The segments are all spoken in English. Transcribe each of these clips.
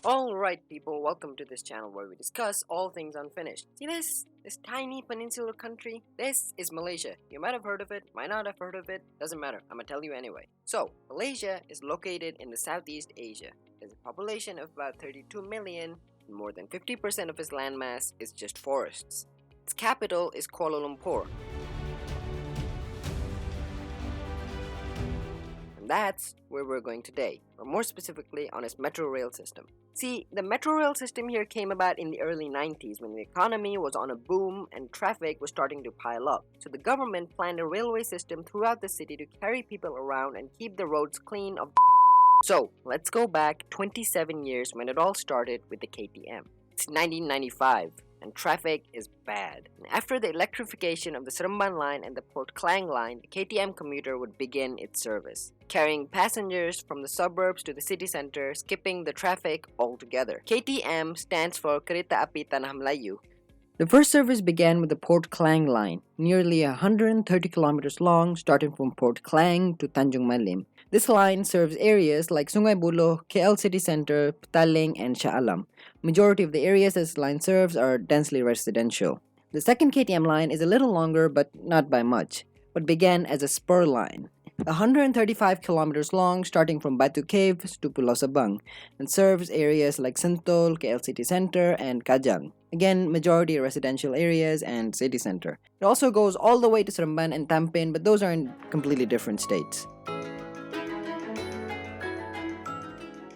Alright people, welcome to this channel where we discuss all things unfinished. See this tiny peninsular country? This is Malaysia. You might have heard of it, might not have heard of it, doesn't matter, I'm gonna tell you anyway. So, Malaysia is located in the Southeast Asia. There's a population of about 32 million, and more than 50% of its landmass is just forests. Its capital is Kuala Lumpur. And that's where we're going today, or more specifically on its metro rail system. See, the metro rail system here came about in the early 90s when the economy was on a boom and traffic was starting to pile up. So the government planned a railway system throughout the city to carry people around and keep the roads clean of So, let's go back 27 years when it all started with the KTM. It's 1995 and traffic is bad. And after the electrification of the Seremban line and the Port Klang line, the KTM Commuter would begin its service, carrying passengers from the suburbs to the city center, skipping the traffic altogether. KTM stands for Kereta Api Tanah Melayu. The first service began with the Port Klang line, nearly 130 kilometers long, starting from Port Klang to Tanjung Malim. This line serves areas like Sungai Buloh, KL City Center, Petaling, and Shah Alam. Majority of the areas this line serves are densely residential. The second KTM line is a little longer but not by much, but began as a spur line. 135 kilometers long, starting from Batu Caves to Pulau Sabang, and serves areas like Sentul, KL City Center, and Kajang. Again, majority residential areas and city center. It also goes all the way to Seremban and Tampin, but those are in completely different states.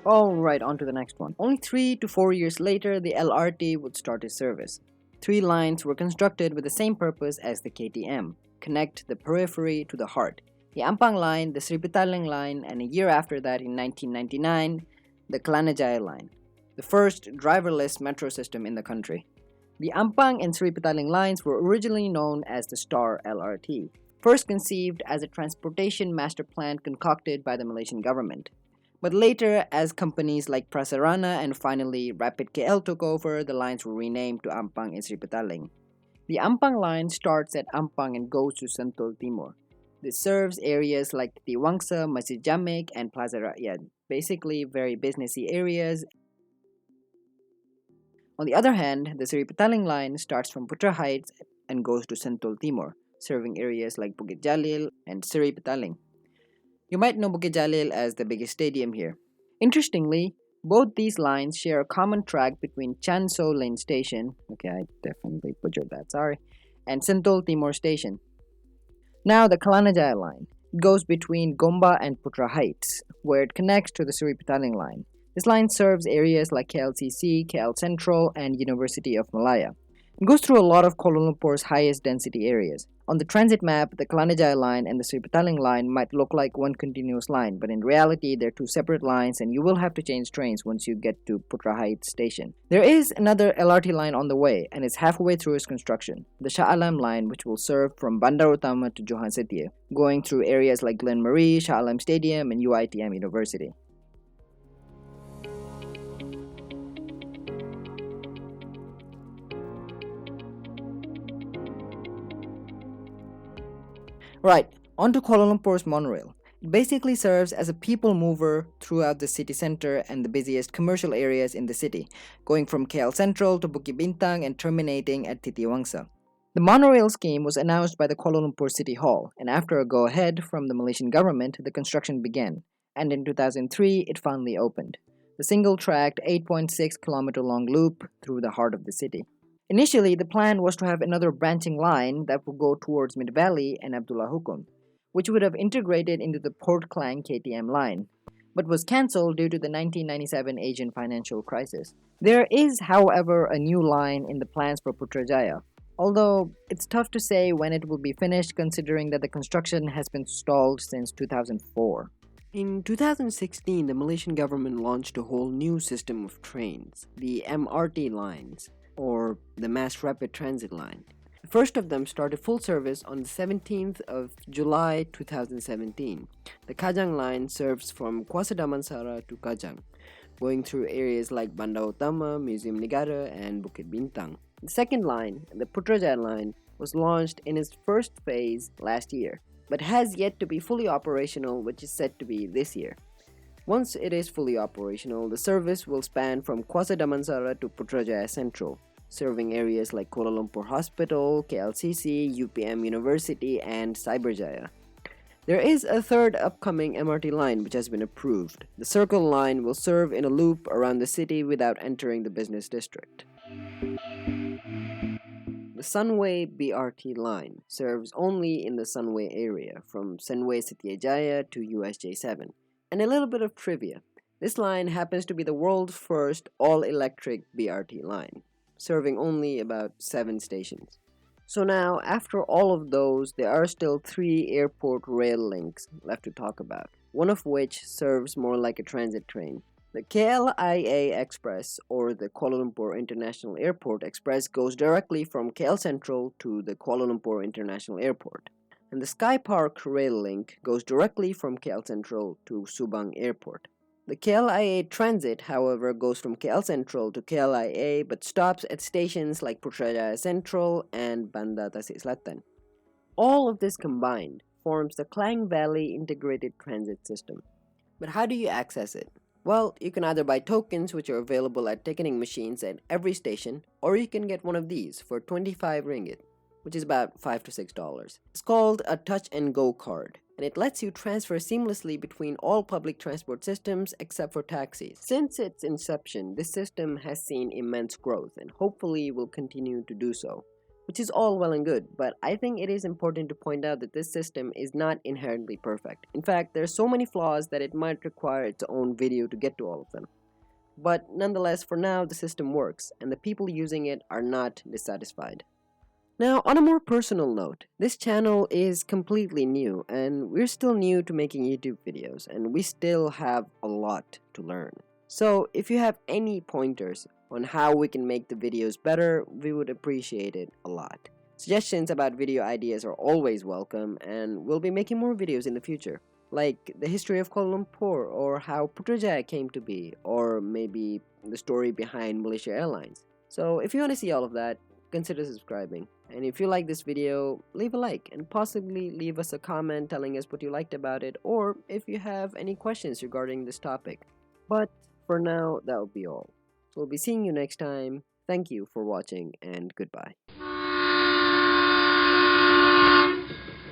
Alright, on to the next one. Only 3 to 4 years later, the LRT would start its service. 3 lines were constructed with the same purpose as the KTM, connect the periphery to the heart. The Ampang line, the Sri Petaling line, and a year after that in 1999, the Kelanajaya line, the first driverless metro system in the country. The Ampang and Sri Petaling lines were originally known as the Star LRT, first conceived as a transportation master plan concocted by the Malaysian government. But later, as companies like Prasarana and finally Rapid KL took over, the lines were renamed to Ampang and Sri Petaling. The Ampang line starts at Ampang and goes to Sentul Timur. This serves areas like Tiwangsa, Masjid Jamek, and Plaza Rakyat, basically very businessy areas. On the other hand, the Sri Petaling line starts from Putra Heights and goes to Sentul Timur, serving areas like Bukit Jalil and Sri Petaling. You might know Bukit Jalil as the biggest stadium here. Interestingly, both these lines share a common track between Chan So Lane Station, okay, I definitely butchered that, sorry, and Sentul Timur Station. Now the Kelanajaya line. It goes between Gomba and Putra Heights, where it connects to the Sri Petaling line. This line serves areas like KLCC, KL Central, and University of Malaya. It goes through a lot of Kuala Lumpur's highest density areas. On the transit map, the Kelanajaya line and the Sri Petaling line might look like one continuous line, but in reality, they're 2 separate lines and you will have to change trains once you get to Putra Heights station. There is another LRT line on the way and it's halfway through its construction, the Shah Alam line, which will serve from Bandar Utama to Johan Setia, going through areas like Glen Marie, Shah Alam Stadium, and UITM University. Right, on to Kuala Lumpur's Monorail. It basically serves as a people mover throughout the city center and the busiest commercial areas in the city, going from KL Central to Bukit Bintang and terminating at Titiwangsa. The monorail scheme was announced by the Kuala Lumpur City Hall, and after a go-ahead from the Malaysian government, the construction began, and in 2003, it finally opened. The single-tracked 8.6-kilometer-long loop through the heart of the city. Initially, the plan was to have another branching line that would go towards Mid Valley and Abdullah Hukum, which would have integrated into the Port Klang KTM line, but was cancelled due to the 1997 Asian financial crisis. There is, however, a new line in the plans for Putrajaya, although it's tough to say when it will be finished considering that the construction has been stalled since 2004. In 2016, the Malaysian government launched a whole new system of trains, the MRT lines, or the Mass Rapid Transit Line. The first of them started full service on the 17th of July 2017. The Kajang line serves from Kuasa Damansara to Kajang, going through areas like Bandar Utama, Museum Negara, and Bukit Bintang. The second line, the Putrajaya line, was launched in its first phase last year, but has yet to be fully operational, which is set to be this year. Once it is fully operational, the service will span from Kuala Damansara to Putrajaya Central, serving areas like Kuala Lumpur Hospital, KLCC, UPM University, and Cyberjaya. There is a third upcoming MRT line which has been approved. The Circle Line will serve in a loop around the city without entering the business district. The Sunway BRT line serves only in the Sunway area from Sunway Satyajaya to USJ7. And a little bit of trivia. This line happens to be the world's first all-electric BRT line, serving only about 7 stations. So now, after all of those, there are still 3 airport rail links left to talk about, one of which serves more like a transit train. The KLIA Express, or the Kuala Lumpur International Airport Express, goes directly from KL Central to the Kuala Lumpur International Airport. And the Sky Park Rail Link goes directly from KL Central to Subang Airport. The KLIA Transit, however, goes from KL Central to KLIA but stops at stations like Putrajaya Central and Banda Tasik Selatan. All of this combined forms the Klang Valley Integrated Transit System. But how do you access it? Well, you can either buy tokens which are available at ticketing machines at every station, or you can get one of these for 25 ringgit, which is about $5 to $6. It's called a Touch and Go card, and it lets you transfer seamlessly between all public transport systems except for taxis. Since its inception, this system has seen immense growth and hopefully will continue to do so, which is all well and good, but I think it is important to point out that this system is not inherently perfect. In fact, there are so many flaws that it might require its own video to get to all of them. But nonetheless, for now, the system works, and the people using it are not dissatisfied. Now, on a more personal note, this channel is completely new, and we're still new to making YouTube videos, and we still have a lot to learn. So, if you have any pointers on how we can make the videos better, we would appreciate it a lot. Suggestions about video ideas are always welcome, and we'll be making more videos in the future, like the history of Kuala Lumpur, or how Putrajaya came to be, or maybe the story behind Malaysia Airlines. So, if you want to see all of that, consider subscribing. And if you like this video, leave a like and possibly leave us a comment telling us what you liked about it, or if you have any questions regarding this topic. But for now, that will be all. So we'll be seeing you next time. Thank you for watching, and goodbye.